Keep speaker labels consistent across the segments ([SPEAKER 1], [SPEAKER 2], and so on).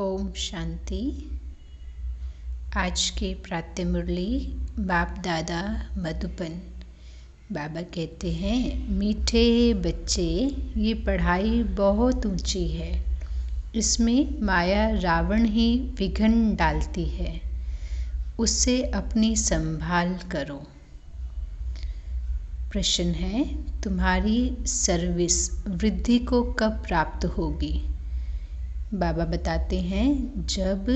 [SPEAKER 1] ओम शांति। आज के प्रातः मुरली बाप दादा मधुबन। बाबा कहते हैं, मीठे बच्चे, ये पढ़ाई बहुत ऊंची है। इसमें माया रावण ही विघ्न डालती है। उससे अपनी संभाल करो। प्रश्न है, तुम्हारी सर्विस वृद्धि को कब प्राप्त होगी? बाबा बताते हैं, जब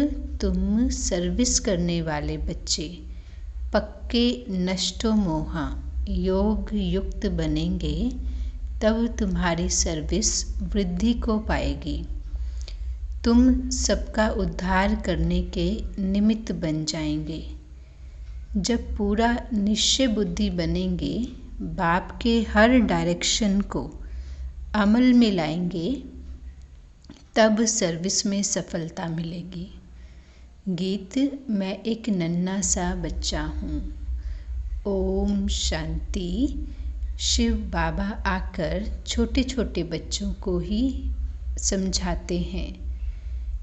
[SPEAKER 1] तुम सर्विस करने वाले बच्चे पक्के नष्टो मोहा योग युक्त बनेंगे, तब तुम्हारी सर्विस वृद्धि को पाएगी। तुम सबका उद्धार करने के निमित्त बन जाएंगे। जब पूरा निश्चय बुद्धि बनेंगे, बाप के हर डायरेक्शन को अमल में लाएंगे, तब सर्विस में सफलता मिलेगी। गीत, मैं एक नन्हा सा बच्चा हूँ। ओम शांति। शिव बाबा आकर छोटे छोटे बच्चों को ही समझाते हैं।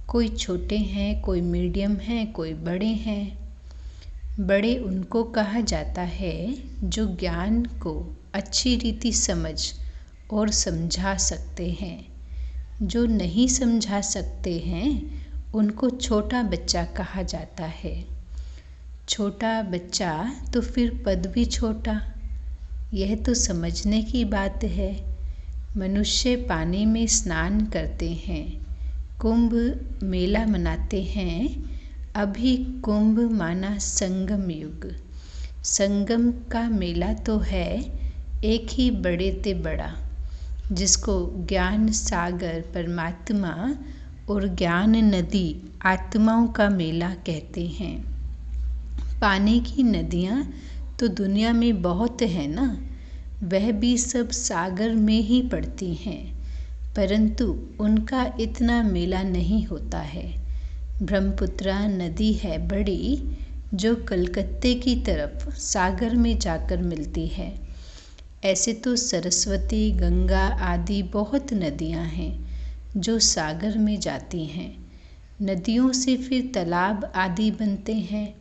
[SPEAKER 1] कोई छोटे हैं, कोई मीडियम हैं, कोई बड़े हैं। बड़े उनको कहा जाता है जो ज्ञान को अच्छी रीति समझ और समझा सकते हैं। जो नहीं समझा सकते हैं, उनको छोटा बच्चा कहा जाता है। छोटा बच्चा तो फिर पद भी छोटा। यह तो समझने की बात है। मनुष्य पानी में स्नान करते हैं, कुंभ मेला मनाते हैं। अभी कुंभ माना संगम युग। संगम का मेला तो है एक ही बड़े ते बड़ा, जिसको ज्ञान सागर परमात्मा और ज्ञान नदी आत्माओं का मेला कहते हैं। पानी की नदियाँ तो दुनिया में बहुत है ना, वह भी सब सागर में ही पड़ती हैं, परंतु उनका इतना मेला नहीं होता है। ब्रह्मपुत्रा नदी है बड़ी, जो कलकत्ते की तरफ सागर में जाकर मिलती है। ऐसे तो सरस्वती, गंगा आदि बहुत नदियाँ हैं जो सागर में जाती हैं। नदियों से फिर तालाब आदि बनते हैं।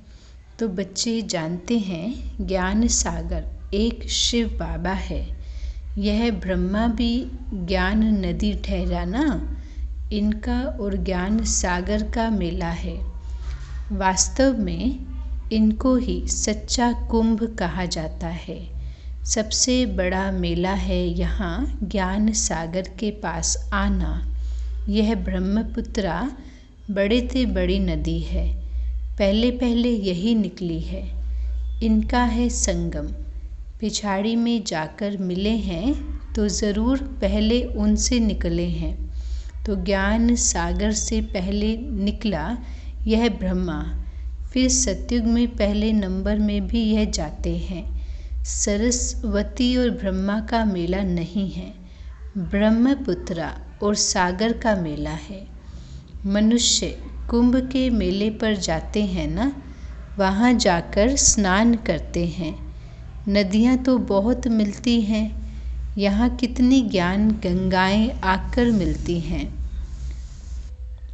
[SPEAKER 1] तो बच्चे जानते हैं, ज्ञान सागर एक शिव बाबा है। यह ब्रह्मा भी ज्ञान नदी ठहरा ना। इनका और ज्ञान सागर का मेला है। वास्तव में इनको ही सच्चा कुंभ कहा जाता है। सबसे बड़ा मेला है यहाँ ज्ञान सागर के पास आना। यह ब्रह्मपुत्रा बड़े से बड़ी नदी है। पहले पहले यही निकली है। इनका है संगम। पिछाड़ी में जाकर मिले हैं तो ज़रूर पहले उनसे निकले हैं। तो ज्ञान सागर से पहले निकला यह ब्रह्मा। फिर सतयुग में पहले नंबर में भी यह जाते हैं। सरस्वती और ब्रह्मा का मेला नहीं है, ब्रह्मपुत्रा और सागर का मेला है। मनुष्य कुंभ के मेले पर जाते हैं ना, वहाँ जाकर स्नान करते हैं। नदियाँ तो बहुत मिलती हैं। यहाँ कितनी ज्ञान गंगाएं आकर मिलती हैं।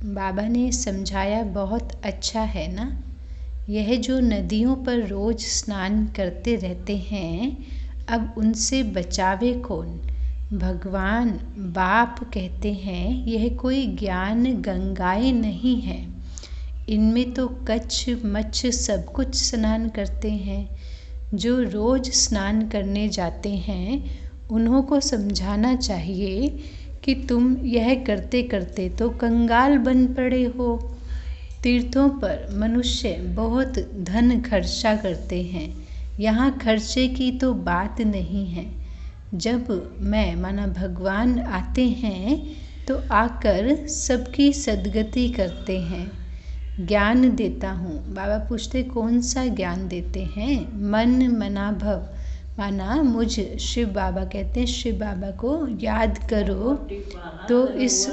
[SPEAKER 1] बाबा ने समझाया, बहुत अच्छा है ना। यह जो नदियों पर रोज स्नान करते रहते हैं, अब उनसे बचावे कौन? भगवान बाप कहते हैं, यह कोई ज्ञान गंगाएं नहीं है। इनमें तो कच्छ मच्छ सब कुछ स्नान करते हैं। जो रोज स्नान करने जाते हैं, उन्हों को समझाना चाहिए कि तुम यह करते करते तो कंगाल बन पड़े हो। तीर्थों पर मनुष्य बहुत धन खर्चा करते हैं। यहाँ खर्चे की तो बात नहीं है। जब मैं माना भगवान आते हैं तो आकर सबकी सद्गति करते हैं। ज्ञान देता हूँ। बाबा पूछते, कौन सा ज्ञान देते हैं? मन मना भव, माना मुझ शिव बाबा कहते हैं, शिव बाबा को याद करो तो इस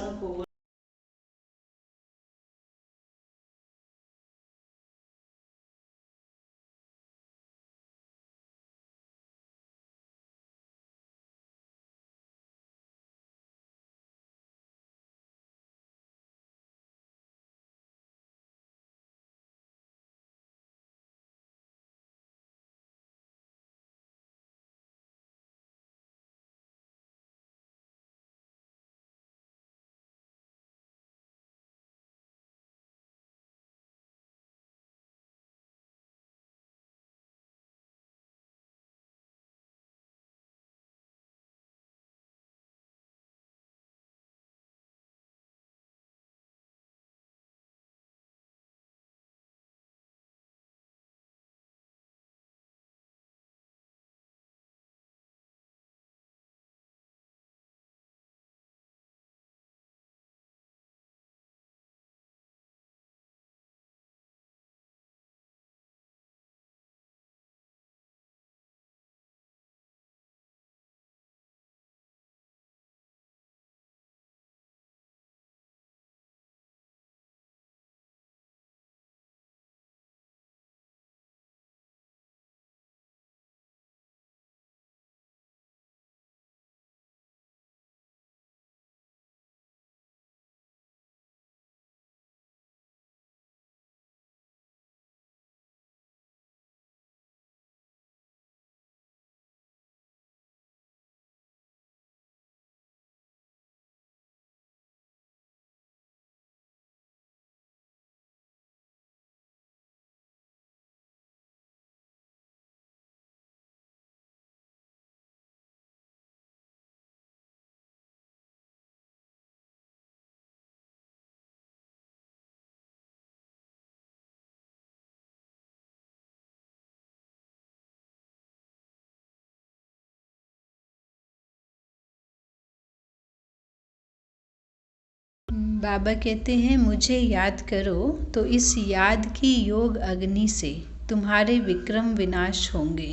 [SPEAKER 1] बाबा कहते हैं मुझे याद करो तो इस याद की योग अग्नि से तुम्हारे विक्रम विनाश होंगे।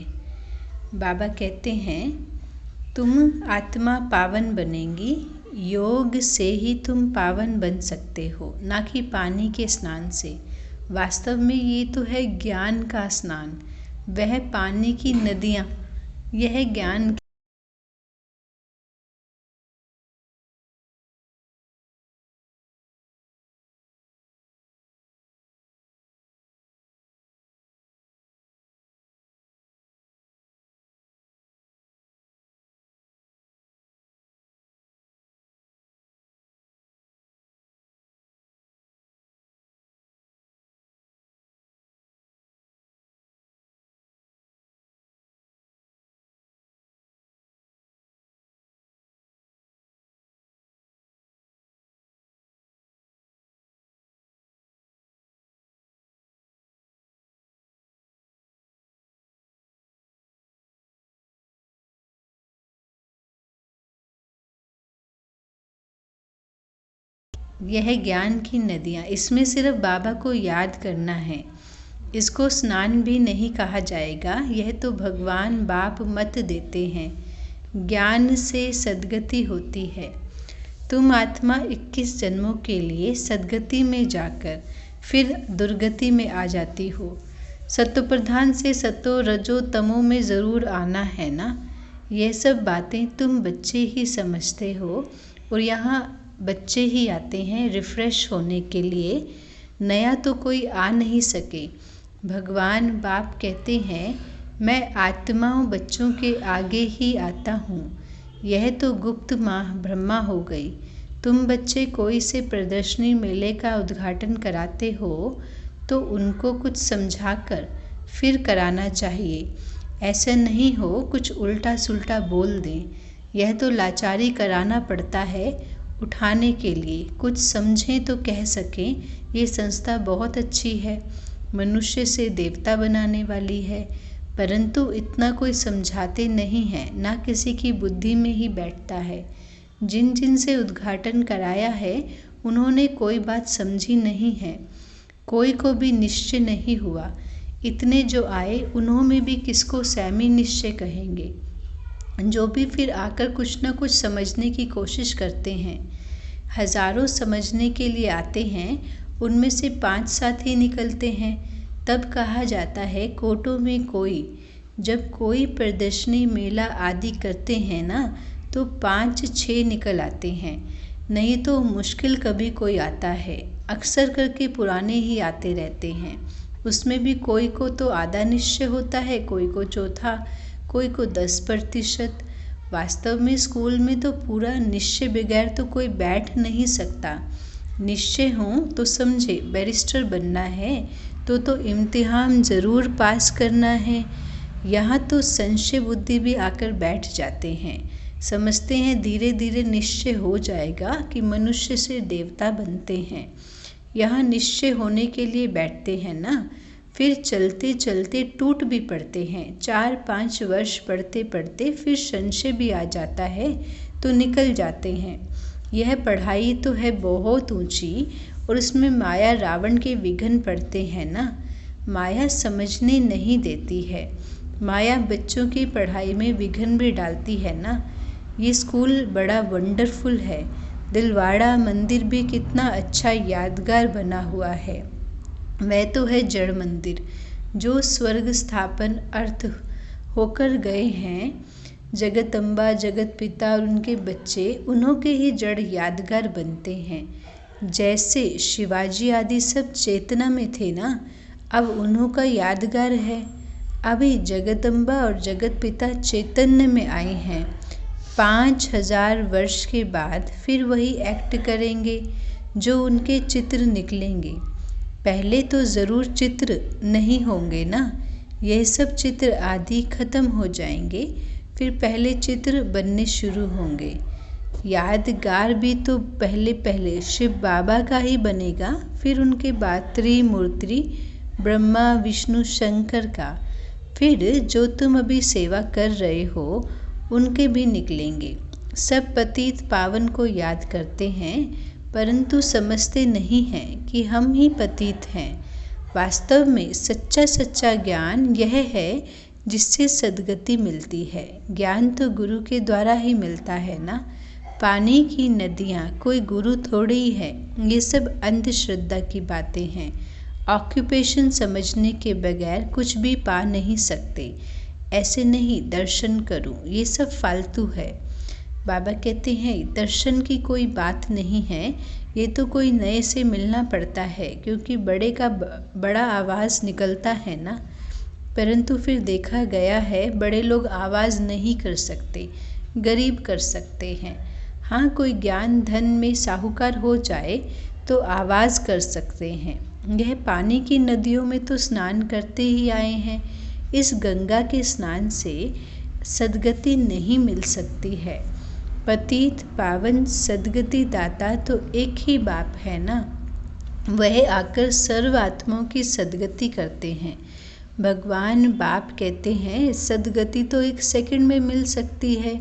[SPEAKER 1] बाबा कहते हैं तुम आत्मा पावन बनेंगी, योग से ही तुम पावन बन सकते हो, ना कि पानी के स्नान से। वास्तव में ये तो है ज्ञान का स्नान, वह पानी की नदियाँ, यह ज्ञान यह ज्ञान की नदियाँ, इसमें सिर्फ बाबा को याद करना है। इसको स्नान भी नहीं कहा जाएगा, यह तो भगवान बाप मत देते हैं। ज्ञान से सद्गति होती है। तुम आत्मा 21 जन्मों के लिए सद्गति में जाकर फिर दुर्गति में आ जाती हो। सत्व प्रधान से सतो रजो तमो में ज़रूर आना है ना। यह सब बातें तुम बच्चे ही समझते हो और यहाँ बच्चे ही आते हैं रिफ़्रेश होने के लिए, नया तो कोई आ नहीं सके। भगवान बाप कहते हैं मैं आत्माओं बच्चों के आगे ही आता हूँ। यह तो गुप्त माँ ब्रह्मा हो गई। तुम बच्चे कोई से प्रदर्शनी मेले का उद्घाटन कराते हो तो उनको कुछ समझाकर फिर कराना चाहिए। ऐसा नहीं हो कुछ उल्टा सुल्टा बोल दें। यह तो लाचारी कराना पड़ता है उठाने के लिए। कुछ समझें तो कह सकें ये संस्था बहुत अच्छी है, मनुष्य से देवता बनाने वाली है, परंतु इतना कोई समझाते नहीं है, ना किसी की बुद्धि में ही बैठता है। जिन जिन से उद्घाटन कराया है उन्होंने कोई बात समझी नहीं है, कोई को भी निश्चय नहीं हुआ। इतने जो आए उन्होंने भी किसको सैमी निश्चय कहेंगे। जो भी फिर आकर कुछ न कुछ समझने की कोशिश करते हैं। हजारों समझने के लिए आते हैं, उनमें से 5-7 ही निकलते हैं। तब कहा जाता है कोटों में कोई। जब कोई प्रदर्शनी मेला आदि करते हैं ना तो 5-6 निकल आते हैं, नहीं तो मुश्किल कभी कोई आता है। अक्सर करके पुराने ही आते रहते हैं। उसमें भी कोई को तो आधा निश्चय होता है, कोई को चौथा, कोई को 10%। वास्तव में स्कूल में तो पूरा निश्चय बगैर तो कोई बैठ नहीं सकता। निश्चय हो तो समझे बैरिस्टर बनना है तो इम्तिहान ज़रूर पास करना है। यहाँ तो संशय बुद्धि भी आकर बैठ जाते हैं, समझते हैं धीरे धीरे निश्चय हो जाएगा कि मनुष्य से देवता बनते हैं। यहाँ निश्चय होने के लिए बैठते हैं ना, फिर चलते चलते टूट भी पड़ते हैं। 4-5 वर्ष पढ़ते पढ़ते फिर संशय भी आ जाता है तो निकल जाते हैं। यह पढ़ाई तो है बहुत ऊंची और उसमें माया रावण के विघ्न पड़ते हैं ना। माया समझने नहीं देती है। माया बच्चों की पढ़ाई में विघ्न भी डालती है ना। ये स्कूल बड़ा वंडरफुल है। दिलवाड़ा मंदिर भी कितना अच्छा यादगार बना हुआ है। वह तो है जड़ मंदिर जो स्वर्ग स्थापन अर्थ होकर गए हैं। जगत अम्बा जगत पिता और उनके बच्चे उन्हों के ही जड़ यादगार बनते हैं। जैसे शिवाजी आदि सब चेतना में थे ना, अब उन्हों का यादगार है। अभी जगदम्बा और जगत पिता चैतन्य में आए हैं। 5000 वर्ष के बाद फिर वही एक्ट करेंगे जो उनके चित्र निकलेंगे। पहले तो ज़रूर चित्र नहीं होंगे ना, यह सब चित्र आदि खत्म हो जाएंगे, फिर पहले चित्र बनने शुरू होंगे। यादगार भी तो पहले शिव बाबा का ही बनेगा, फिर उनके बाद त्रिमूर्ति ब्रह्मा विष्णु शंकर का, फिर जो तुम अभी सेवा कर रहे हो उनके भी निकलेंगे। सब पतित पावन को याद करते हैं, परंतु समझते नहीं हैं कि हम ही पतित हैं। वास्तव में सच्चा ज्ञान यह है जिससे सद्गति मिलती है। ज्ञान तो गुरु के द्वारा ही मिलता है ना। पानी की नदियाँ कोई गुरु थोड़ी ही है। ये सब अंधश्रद्धा की बातें हैं। ऑक्यूपेशन समझने के बगैर कुछ भी पा नहीं सकते। ऐसे नहीं दर्शन करूं, ये सब फालतू है। बाबा कहते हैं दर्शन की कोई बात नहीं है, ये तो कोई नए से मिलना पड़ता है, क्योंकि बड़े का बड़ा आवाज़ निकलता है ना। परंतु फिर देखा गया है बड़े लोग आवाज़ नहीं कर सकते, गरीब कर सकते हैं। हाँ, कोई ज्ञान धन में साहूकार हो जाए तो आवाज़ कर सकते हैं। यह पानी की नदियों में तो स्नान करते ही आए हैं। इस गंगा के स्नान से सद्गति नहीं मिल सकती है। पतित पावन सद्गति दाता तो एक ही बाप है ना। वह आकर सर्व आत्माओं की सद्गति करते हैं। भगवान बाप कहते हैं सद्गति तो 1 सेकंड में मिल सकती है।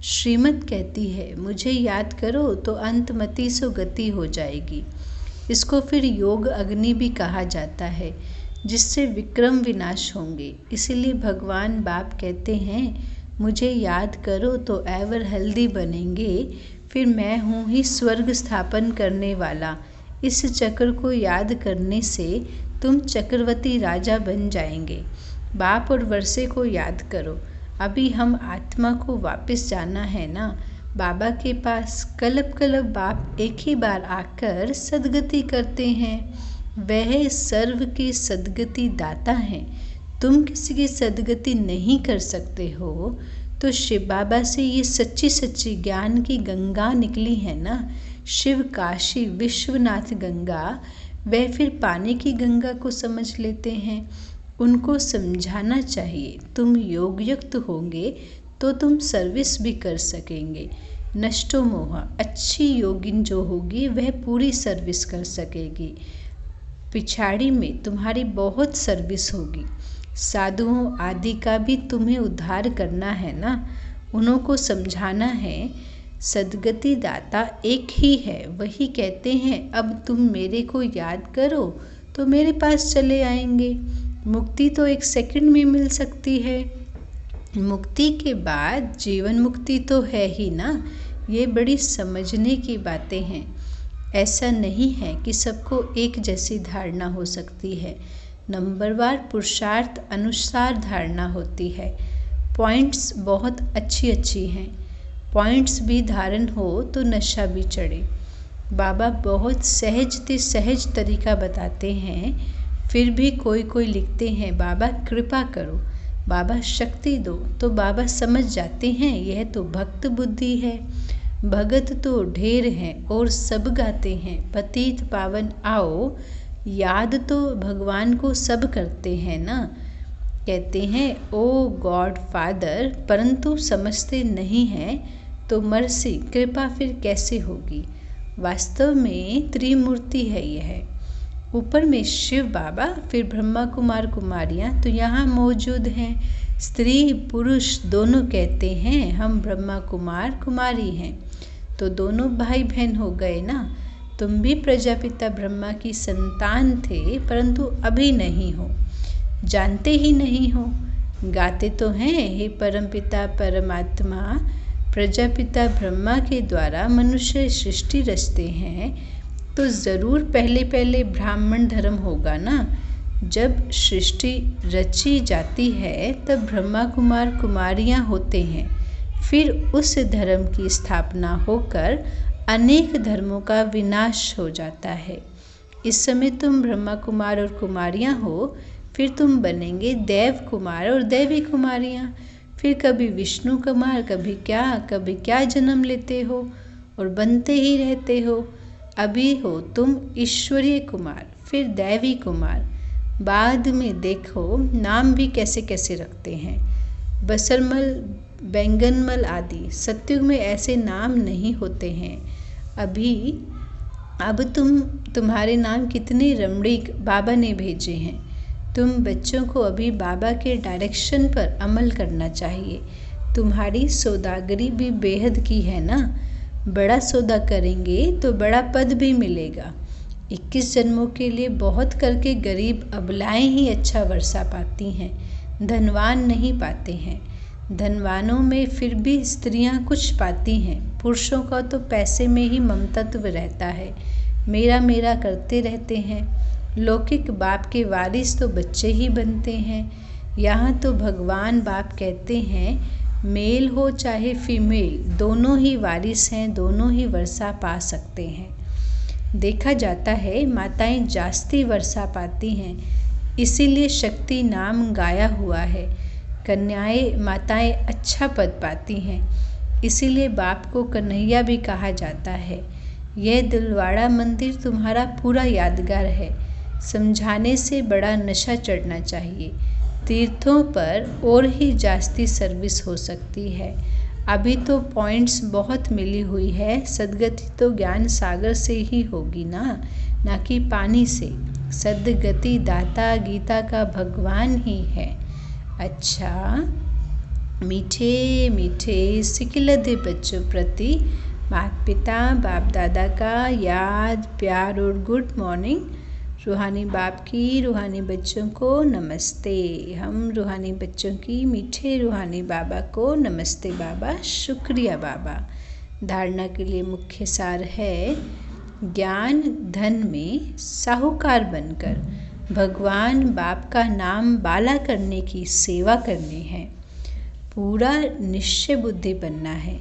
[SPEAKER 1] श्रीमत कहती है मुझे याद करो तो अंतमति सो गति हो जाएगी। इसको फिर योग अग्नि भी कहा जाता है, जिससे विक्रम विनाश होंगे। इसीलिए भगवान बाप कहते हैं मुझे याद करो तो एवर हेल्दी बनेंगे। फिर मैं हूँ ही स्वर्ग स्थापन करने वाला। इस चक्र को याद करने से तुम चक्रवर्ती राजा बन जाएंगे। बाप और वर्षे को याद करो। अभी हम आत्मा को वापस जाना है ना बाबा के पास। कल्प कल्प बाप एक ही बार आकर सद्गति करते हैं। वह सर्व के सद्गति दाता हैं। तुम किसी की सद्गति नहीं कर सकते हो तो शिव बाबा से ये सच्ची ज्ञान की गंगा निकली है ना। शिव काशी विश्वनाथ गंगा, वह फिर पानी की गंगा को समझ लेते हैं। उनको समझाना चाहिए तुम योगयुक्त होंगे तो तुम सर्विस भी कर सकेंगे। नष्टो मोह, अच्छी योगिन जो होगी वह पूरी सर्विस कर सकेगी। पिछाड़ी में तुम्हारी बहुत सर्विस होगी। साधुओं आदि का भी तुम्हें उद्धार करना है ना। उन्हों को समझाना है सद्गति दाता एक ही है। वही कहते हैं अब तुम मेरे को याद करो तो मेरे पास चले आएंगे। मुक्ति तो 1 सेकंड में मिल सकती है। मुक्ति के बाद जीवन मुक्ति तो है ही ना। ये बड़ी समझने की बातें हैं। ऐसा नहीं है कि सबको एक जैसी धारणा हो सकती है। नंबरवार पुरुषार्थ अनुसार धारणा होती है। पॉइंट्स बहुत अच्छी हैं। पॉइंट्स भी धारण हो तो नशा भी चढ़े। बाबा बहुत सहज तरीका बताते हैं। फिर भी कोई लिखते हैं बाबा कृपा करो, बाबा शक्ति दो, तो बाबा समझ जाते हैं यह तो भक्त बुद्धि है। भगत तो ढेर हैं और सब गाते हैं पतित पावन आओ। याद तो भगवान को सब करते हैं ना। कहते हैं ओ गॉड फादर, परंतु समझते नहीं हैं तो मर्सी कृपा फिर कैसे होगी। वास्तव में त्रिमूर्ति है यह। ऊपर में शिव बाबा, फिर ब्रह्मा कुमार कुमारियाँ तो यहाँ मौजूद हैं। स्त्री पुरुष दोनों कहते हैं हम ब्रह्मा कुमार कुमारी हैं, तो दोनों भाई बहन हो गए ना। तुम भी प्रजापिता ब्रह्मा की संतान थे, परंतु अभी नहीं हो, जानते ही नहीं हो। गाते तो हैं हे परमपिता परमात्मा, प्रजापिता ब्रह्मा के द्वारा मनुष्य सृष्टि रचते हैं, तो ज़रूर पहले ब्राह्मण धर्म होगा ना। जब सृष्टि रची जाती है तब ब्रह्मा कुमार कुमारियाँ होते हैं। फिर उस धर्म की स्थापना होकर अनेक धर्मों का विनाश हो जाता है। इस समय तुम ब्रह्मा कुमार और कुमारियाँ हो, फिर तुम बनेंगे देव कुमार और देवी कुमारियाँ। फिर कभी विष्णु कुमार, कभी क्या जन्म लेते हो और बनते ही रहते हो। अभी हो तुम ईश्वरीय कुमार, फिर दैवी कुमार। बाद में देखो नाम भी कैसे कैसे रखते हैं, बसरमल, बैंगनमल आदि। सतयुग में ऐसे नाम नहीं होते हैं। अब तुम्हारे नाम कितने रमणीक बाबा ने भेजे हैं। तुम बच्चों को अभी बाबा के डायरेक्शन पर अमल करना चाहिए। तुम्हारी सौदागरी भी बेहद की है ना। बड़ा सौदा करेंगे तो बड़ा पद भी मिलेगा। 21 जन्मों के लिए बहुत करके गरीब अबलाएं ही अच्छा वर्षा पाती हैं, धनवान नहीं पाते हैं। धनवानों में फिर भी स्त्रियां कुछ पाती हैं। पुरुषों का तो पैसे में ही ममतत्व रहता है, मेरा मेरा करते रहते हैं। लौकिक बाप के वारिस तो बच्चे ही बनते हैं। यहाँ तो भगवान बाप कहते हैं, मेल हो चाहे फीमेल, दोनों ही वारिस हैं, दोनों ही वर्षा पा सकते हैं। देखा जाता है माताएं जास्ती वर्षा पाती हैं, इसीलिए शक्ति नाम गाया हुआ है। कन्याएं माताएं अच्छा पद पाती हैं, इसीलिए बाप को कन्हैया भी कहा जाता है। यह दिलवाड़ा मंदिर तुम्हारा पूरा यादगार है। समझाने से बड़ा नशा चढ़ना चाहिए। तीर्थों पर और ही जास्ती सर्विस हो सकती है। अभी तो पॉइंट्स बहुत मिली हुई है। सदगति तो ज्ञान सागर से ही होगी ना कि पानी से। सदगति दाता गीता का भगवान ही है। अच्छा, मीठे मीठे सिकिलधे बच्चों प्रति माता पिता बाप दादा का याद प्यार और गुड मॉर्निंग। रूहानी बाप की रूहानी बच्चों को नमस्ते। हम रूहानी बच्चों की मीठे रूहानी बाबा को नमस्ते बाबा, शुक्रिया बाबा। धारणा के लिए मुख्य सार है, ज्ञान धन में साहूकार बनकर भगवान बाप का नाम बाला करने की सेवा करनी है। पूरा निश्चय बुद्धि बनना है,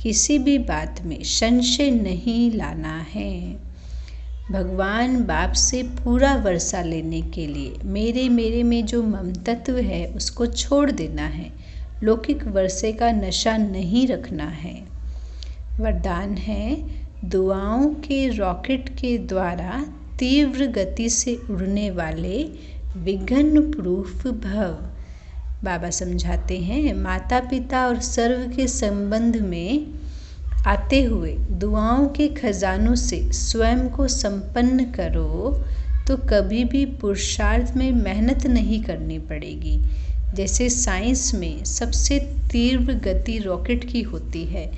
[SPEAKER 1] किसी भी बात में संशय नहीं लाना है। भगवान बाप से पूरा वर्षा लेने के लिए मेरे मेरे में जो ममतत्व है उसको छोड़ देना है। लौकिक वर्षे का नशा नहीं रखना है। वरदान है, दुआओं के रॉकेट के द्वारा तीव्र गति से उड़ने वाले विघ्न प्रूफ भव। बाबा समझाते हैं, माता पिता और सर्व के संबंध में आते हुए दुआओं के खजानों से स्वयं को संपन्न करो तो कभी भी पुरुषार्थ में मेहनत नहीं करनी पड़ेगी। जैसे साइंस में सबसे तीव्र गति रॉकेट की होती है,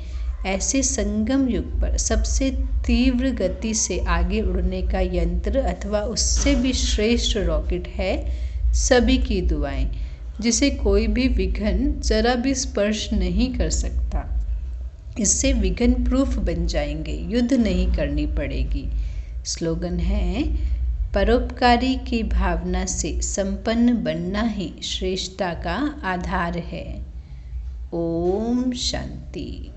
[SPEAKER 1] ऐसे संगम युग पर सबसे तीव्र गति से आगे उड़ने का यंत्र अथवा उससे भी श्रेष्ठ रॉकेट है सभी की दुआएं, जिसे कोई भी विघ्न जरा भी स्पर्श नहीं कर सकता। इससे विघ्न प्रूफ बन जाएंगे, युद्ध नहीं करनी पड़ेगी। स्लोगन है, परोपकारी की भावना से संपन्न बनना ही श्रेष्ठता का आधार है। ओम शांति।